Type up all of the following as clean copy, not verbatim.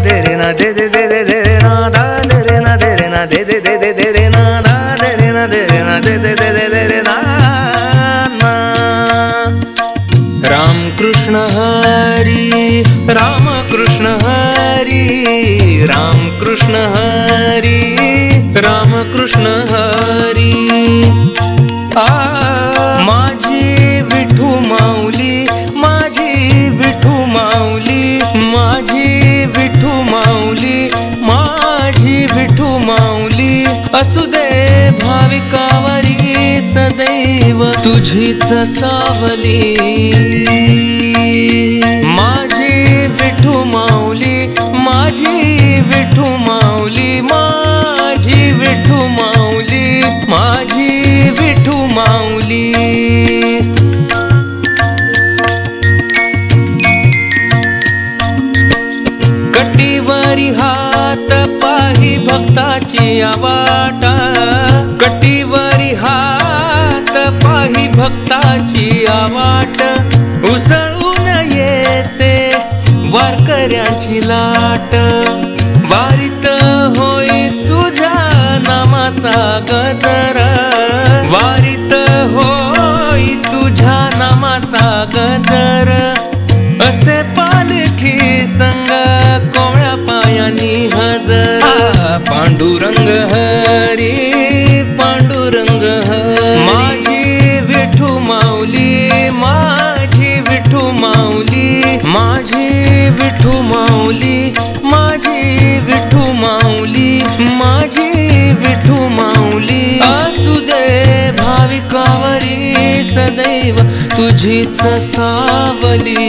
दे रे ना दे दे दे दे दे रे ना दा दे रे ना दे रे ना दे दे दे दे दे रे ना दा दे रे ना दे रे ना दे दे दे दे दे रे ना ना। राम कृष्ण हरी राम कृष्ण हरी राम कृष्ण हरी राम कृष्ण हरी। माझी विठू माऊली माझी विठू माऊली माझी विठू माऊली माझी विठू माऊली। असू दे भाविकावरी सदैव तुझीच सावली। माझी विठू माऊली माझी विठू माऊली माझी विठू माऊली माझी विठू माऊली। कटीवरी हात पाही भक्ताची आवाट कटीवरी हात पाही भक्ताची आवाट। उसळून येते वारकऱ्यांची लाट। वारीत होई तुझ्या नामाचा गजर वारीत होई तुझ्या नामाचा गजर। असे पालखी संग कोवळ्या पायानी हजर। पांडुरंग हरी पांडुरंग हरी। माझी विठू माऊली माझी विठू माऊली माझी विठू माऊली माझी विठू माऊली माझी विठू माऊली। असू दे भाविकावरी सदैव तुझीच सावली।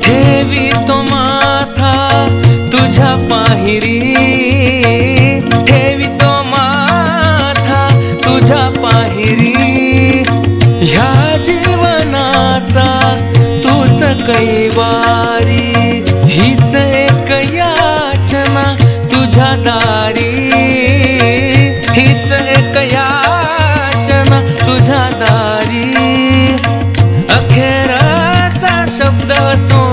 ठेवितो माथा तुझ्या पाहिरी। ह्या जीवनाचा तूच कैवारी। हीच एक याचना तुझ्या दारी हीच एक याचना तुझ्या दारी। अखेरचा शब्द असो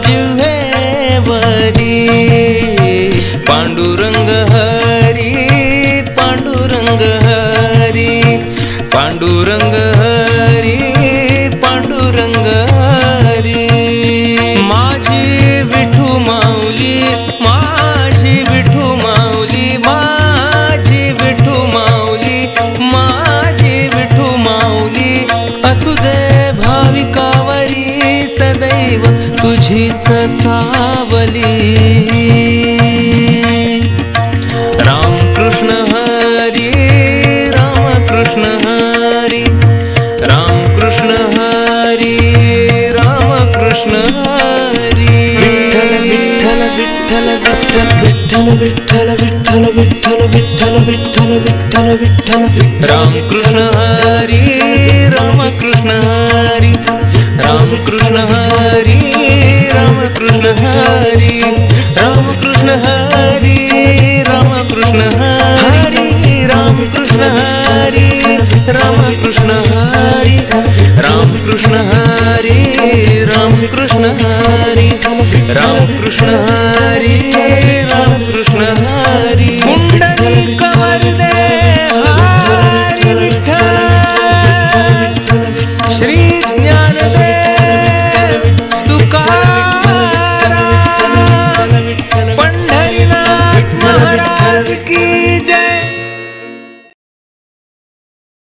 जिव्हेवरी। पांडुरंग हरी पांडुरंग हरी पांडुरंग हरी पांडुरंग हरी। माझी विठू माऊली माझी विठू माऊली माझी विठू माऊली माझी विठू माऊली। असू दे भाविकावरी सदैव तुझीच सावली। राम कृष्ण हरी राम कृष्ण हरी राम कृष्ण हरी राम कृष्ण हरी। विठ्ठल विठ्ठल विठ्ठल विठ्ठल विठ्ठल विठ्ठल विठ्ठल विठ्ठल विठ्ठल विठ्ठल विठ्ठल। राम कृष्ण हरी राम कृष्ण हरी राम कृष्ण हरी राम कृष्ण हरी राम कृष्ण हरी राम कृष्ण हरी राम कृष्ण हरी राम